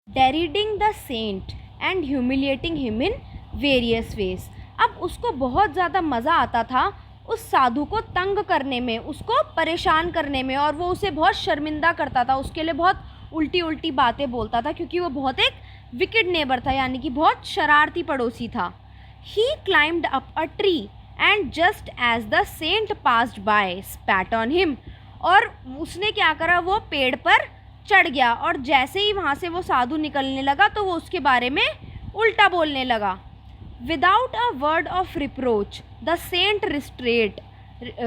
डेरिडिंग the saint and humiliating him in various ways. अब उसको बहुत ज़्यादा मज़ा आता था उस साधु को तंग करने में, उसको परेशान करने में, और वो उसे बहुत शर्मिंदा करता था, उसके लिए बहुत उल्टी उल्टी बातें बोलता था, क्योंकि वो बहुत एक विकेड नेबर था, यानी कि बहुत शरारती पड़ोसी था। He climbed up a tree and just as the saint passed by spat on him. और उसने क्या करा, वो पेड़ पर चढ़ गया, और जैसे ही वहाँ से वो साधु निकलने लगा तो वो उसके बारे में उल्टा बोलने लगा। Without a word of reproach the saint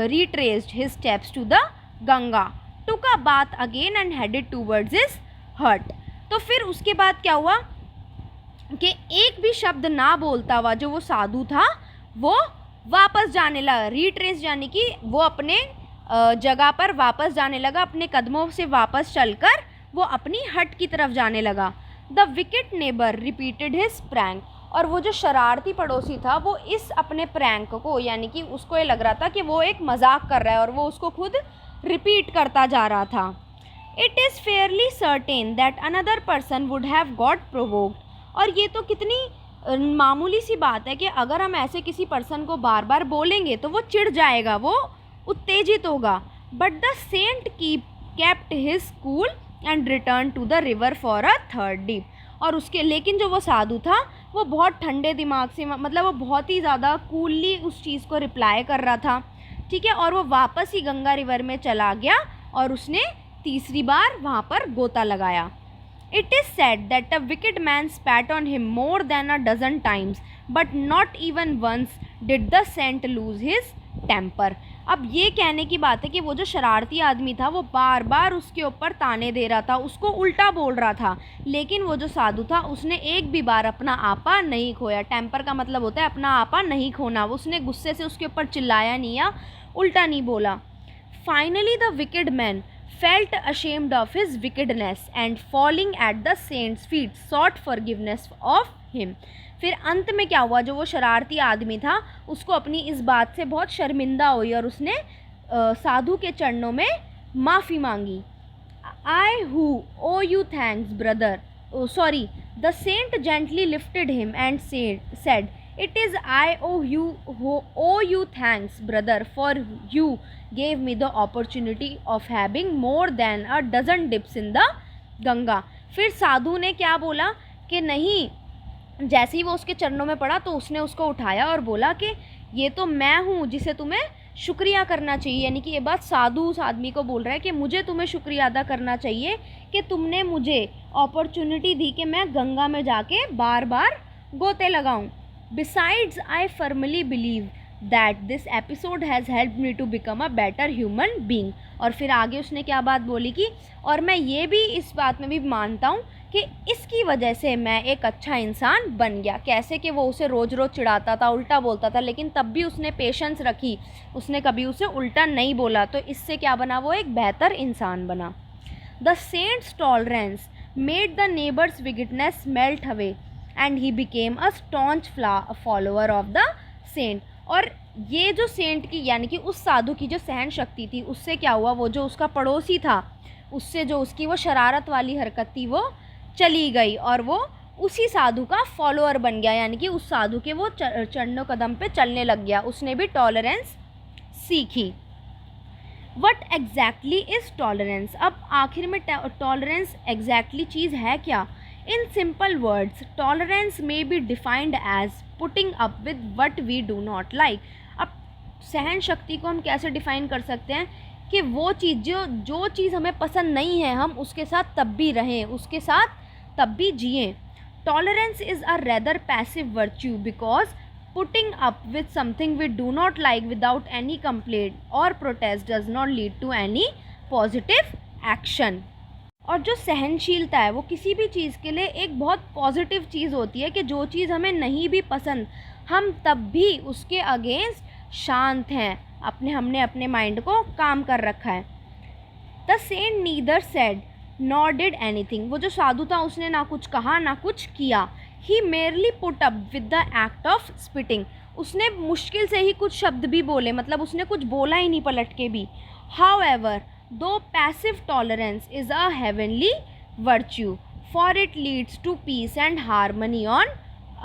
retraced his steps to the Ganga, took a bath again and headed towards his hut। तो फिर उसके बाद क्या हुआ कि एक भी शब्द ना बोलता हुआ जो वो साधु था वो वापस जाने लगा। रिट्रेस यानी कि वो अपने जगह पर वापस जाने लगा, अपने कदमों से वापस चलकर वो अपनी हट की तरफ जाने लगा। The wicket neighbour repeated his prank. और वो जो शरारती पड़ोसी था वो इस अपने प्रैंक को, यानी कि उसको ये लग रहा था कि वो एक मजाक कर रहा है, और वो उसको खुद रिपीट करता जा रहा था। It is Fairlie certain that another person would have got provoked. और ये तो कितनी मामूली सी बात है कि अगर हम ऐसे किसी पर्सन को बार बार बोलेंगे तो वो चिढ़ जाएगा, वो उत्तेजित होगा। But the saint kept his cool and return to the river for a third dip. और उसके लेकिन जो वो साधु था वो बहुत ठंडे दिमाग से, मतलब वो बहुत ही ज़्यादा कूलली उस चीज़ को रिप्लाई कर रहा था, ठीक है। और वो वापस ही गंगा रिवर में चला गया और उसने तीसरी बार वहाँ पर गोता लगाया। It is said that a wicked man spat on him more than a dozen times but not even once did the saint lose his temper. अब ये कहने की बात है कि वो जो शरारती आदमी था वो बार बार उसके ऊपर ताने दे रहा था, उसको उल्टा बोल रहा था, लेकिन वो जो साधु था उसने एक भी बार अपना आपा नहीं खोया। टेम्पर का मतलब होता है अपना आपा नहीं खोना। उसने गुस्से से उसके ऊपर चिल्लाया नहीं या उल्टा नहीं बोला। Finally the wicked man felt ashamed of his wickedness and falling at the saint's feet sought forgiveness of him. फिर अंत में क्या हुआ, जो वो शरारती आदमी था उसको अपनी इस बात से बहुत शर्मिंदा हुई और उसने साधु के चरणों में माफ़ी मांगी। I who owe you thanks brother, sorry, the saint gently lifted him and said it is I owe you thanks brother for you gave me the opportunity of having more than a dozen dips in the Ganga. फिर साधु ने क्या बोला कि नहीं, जैसे ही वो उसके चरणों में पड़ा तो उसने उसको उठाया और बोला कि ये तो मैं हूँ जिसे तुम्हें शुक्रिया करना चाहिए। यानी कि ये बात साधु उस आदमी को बोल रहा है कि मुझे तुम्हें शुक्रिया अदा करना चाहिए कि तुमने मुझे अपॉर्चुनिटी दी कि मैं गंगा में जाके बार बार गोते लगाऊं। Besides I firmly believe that this episode has help me to become a better human being. और फिर आगे उसने क्या बात बोली कि और मैं ये भी इस बात में भी मानता हूँ कि इसकी वजह से मैं एक अच्छा इंसान बन गया। कैसे कि वो उसे रोज़ रोज़ चिढ़ाता था, उल्टा बोलता था, लेकिन तब भी उसने पेशेंस रखी, उसने कभी उसे उल्टा नहीं बोला, तो इससे क्या बना, वो एक बेहतर इंसान बना। The saint's tolerance made the neighbour's wickedness melt away and he became a staunch follower of the saint. और ये जो सेंट की यानी कि उस साधु की जो सहन शक्ति थी, उससे क्या हुआ, वो जो उसका पड़ोसी था उससे जो उसकी वो शरारत वाली हरकत थी वो चली गई और वो उसी साधु का फॉलोअर बन गया, यानी कि उस साधु के वो चरणों कदम पे चलने लग गया। उसने भी टॉलरेंस सीखी। What exactly is tolerance. अब आखिर में टॉलरेंस एग्जैक्टली चीज़ है क्या। In simple words tolerance may be defined as putting up with what we do not like. अब सहन शक्ति को हम कैसे डिफ़ाइन कर सकते हैं कि वो चीज़ जो चीज़ हमें पसंद नहीं है हम उसके साथ तब भी रहें, उसके साथ तब भी जिएं। Tolerance is a rather passive virtue because putting up with something we do not like without any complaint or protest does not lead to any positive action. और जो सहनशीलता है वो किसी भी चीज़ के लिए एक बहुत पॉजिटिव चीज़ होती है कि जो चीज़ हमें नहीं भी पसंद हम तब भी उसके अगेंस्ट शांत हैं, हमने अपने माइंड को काम कर रखा है। The saint neither said nor did anything. वो जो साधु था उसने ना कुछ कहा ना कुछ किया। He merely put up with the act of spitting. उसने मुश्किल से ही कुछ शब्द भी बोले, मतलब उसने कुछ बोला ही नहीं पलट के भी। However though passive tolerance is a heavenly virtue for it leads to peace and harmony on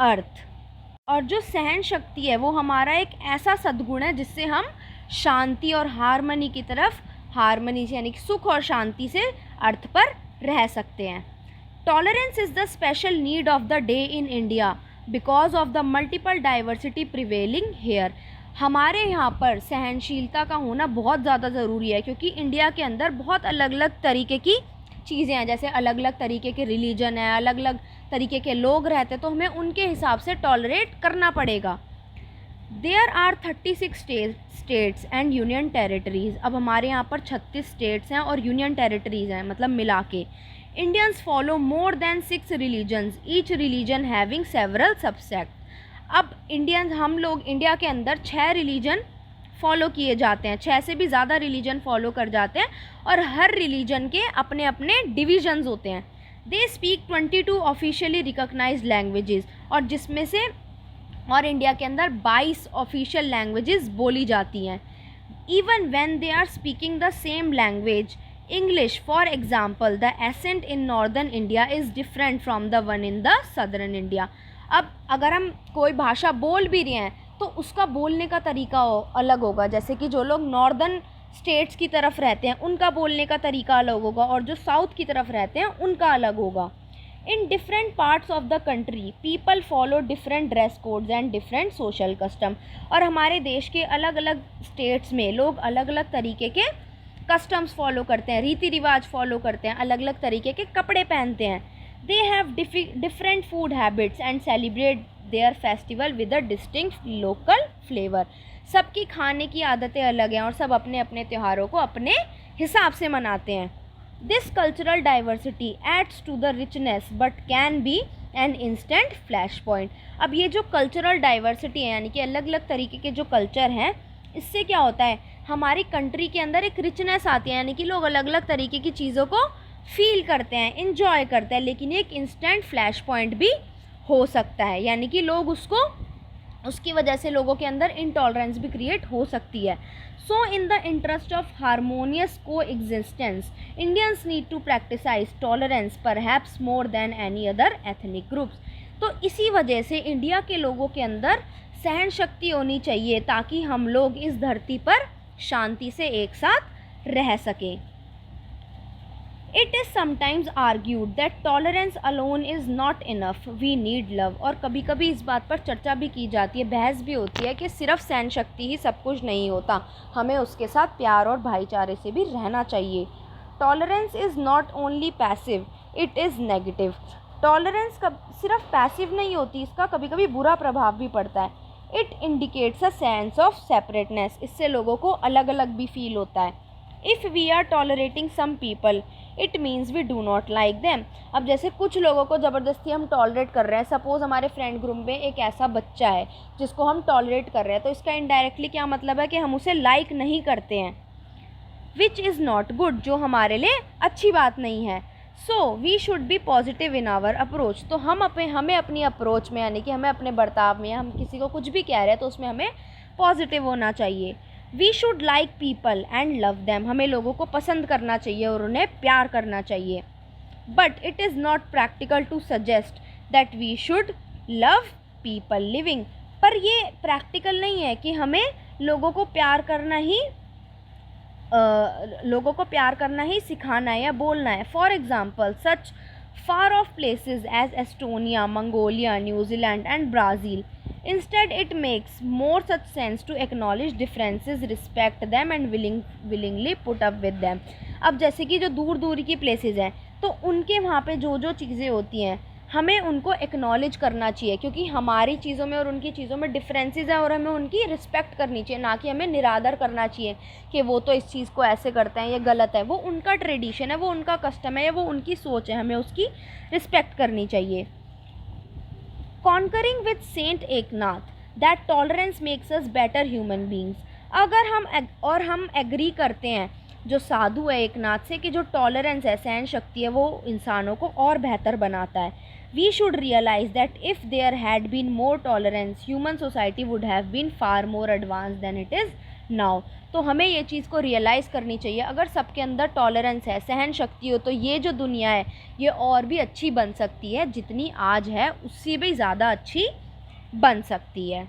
earth. और जो सहन शक्ति है वो हमारा एक ऐसा सद्गुण है जिससे हम शांति और हारमनी की तरफ, हारमनी से यानी कि सुख और शांति से अर्थ पर रह सकते हैं। Tolerance is the special need of the day in India because of the multiple diversity prevailing here. हमारे यहाँ पर सहनशीलता का होना बहुत ज़्यादा ज़रूरी है क्योंकि इंडिया के अंदर बहुत अलग अलग तरीके की चीज़ें हैं, जैसे अलग अलग तरीके के रिलीजन है, अलग अलग तरीके के लोग रहते हैं, तो हमें उनके हिसाब से टॉलरेट करना पड़ेगा। There are 36 states and union territories. अब हमारे यहाँ पर 36 स्टेट्स हैं और यूनियन टेरिटरीज़ हैं, मतलब मिला के। Indians follow more than 6 religions, each religion having several subset. अब इंडियंस, हम लोग इंडिया के अंदर 6 रिलीजन फॉलो किए जाते हैं, 6 से भी ज़्यादा रिलीजन फॉलो कर जाते हैं और हर रिलीजन के अपने अपने डिविजन्स होते हैं। They speak 22 officially recognised languages, और जिसमें से और इंडिया के अंदर 22 ऑफिशियल लैंग्वेजेस बोली जाती हैं। Even when they are speaking the same language, English for example, the accent in northern India is different from the one in the southern India. अब अगर हम कोई भाषा बोल भी रहे हैं तो उसका बोलने का तरीका अलग होगा, जैसे कि जो लोग नॉर्दर्न स्टेट्स की तरफ रहते हैं उनका बोलने का तरीका अलग होगा और जो साउथ की तरफ रहते हैं उनका अलग होगा। In different parts of the country people follow different dress codes and different social custom. और हमारे देश के अलग अलग स्टेट्स में लोग अलग अलग तरीके के कस्टम्स फॉलो करते हैं, रीति रिवाज फॉलो करते हैं, अलग अलग तरीके के कपड़े पहनते हैं। They have different food habits and celebrate their festival with a distinct local flavour. सबकी खाने की आदतें अलग हैं और सब अपने अपने त्योहारों को अपने हिसाब से मनाते हैं। This cultural diversity adds to the richness but can be an instant flash point. अब ये जो कल्चरल डाइवर्सिटी है यानी कि अलग अलग तरीके के जो कल्चर हैं, इससे क्या होता है, हमारी कंट्री के अंदर एक रिचनेस आती है, यानी कि लोग अलग अलग तरीके की चीज़ों को फील करते हैं, इन्जॉय करते हैं। लेकिन एक इंस्टेंट फ्लैश पॉइंट भी हो सकता है, यानी कि लोग उसकी वजह से लोगों के अंदर इंटॉलरेंस भी क्रिएट हो सकती है। So in the interest of harmonious coexistence Indians need to practise tolerance perhaps more than any other ethnic groups. तो इसी वजह से इंडिया के लोगों के अंदर सहन शक्ति होनी चाहिए ताकि हम लोग इस धरती पर शांति से एक साथ रह सकें। It is sometimes argued that tolerance alone is not enough, we need love. और कभी कभी इस बात पर चर्चा भी की जाती है, बहस भी होती है कि सिर्फ सहन शक्ति ही सब कुछ नहीं होता, हमें उसके साथ प्यार और भाईचारे से भी रहना चाहिए। Tolerance is not only passive, it is negative. Tolerance सिर्फ पैसिव नहीं होती, इसका कभी कभी बुरा प्रभाव भी पड़ता है। It indicates a sense of separateness, इससे लोगों को अलग अलग भी फील होता है। If we are tolerating some people it means we do not like them. अब जैसे कुछ लोगों को ज़बरदस्ती हम टॉलरेट कर रहे हैं, सपोज़ हमारे फ्रेंड ग्रुप में एक ऐसा बच्चा है जिसको हम टॉलरेट कर रहे हैं, तो इसका इनडायरेक्टली क्या मतलब है कि हम उसे लाइक नहीं करते हैं, विच इज़ नॉट गुड, जो हमारे लिए अच्छी बात नहीं है। So we should be positive in our approach. तो हमें अपनी अप्रोच में यानी कि हमें अपने बर्ताव में, हम किसी को कुछ भी कह रहे हैं तो उसमें हमें पॉजिटिव होना चाहिए। We should like people and love them, हमें लोगों को पसंद करना चाहिए और उन्हें प्यार करना चाहिए। But it is not practical to suggest that we should love people living. पर ये प्रैक्टिकल नहीं है कि हमें लोगों को प्यार करना ही सिखाना है या बोलना है। For example such far off places as Estonia, Mongolia, New Zealand and Brazil. Instead, it makes more such sense to acknowledge differences, respect them and willingly put up with them. अब जैसे कि जो दूर दूर की प्लेसेस हैं तो उनके वहाँ पे जो जो चीज़ें होती हैं हमें उनको एक्नॉलेज करना चाहिए, क्योंकि हमारी चीज़ों में और उनकी चीज़ों में डिफरेंसेस हैं और हमें उनकी रिस्पेक्ट करनी चाहिए, ना कि हमें निरादर करना चाहिए कि वो तो इस चीज़ को ऐसे करते हैं, ये गलत है। वो उनका ट्रेडिशन है, वो उनका कस्टम है, या वो उनकी सोच है, हमें उसकी रिस्पेक्ट करनी चाहिए। Conquering with Saint Eknath that tolerance makes us better human beings. अगर हम एग्री करते हैं जो साधु है एकनाथ से कि जो टॉलरेंस है, सहन शक्ति है, वो इंसानों को और बेहतर बनाता है। We should realise that if there had been more tolerance human society would have been far more advanced than it is now. तो हमें ये चीज़ को रियलाइज़ करनी चाहिए, अगर सबके अंदर टॉलरेंस है, सहन शक्ति हो, तो ये जो दुनिया है ये और भी अच्छी बन सकती है, जितनी आज है उससे भी ज़्यादा अच्छी बन सकती है।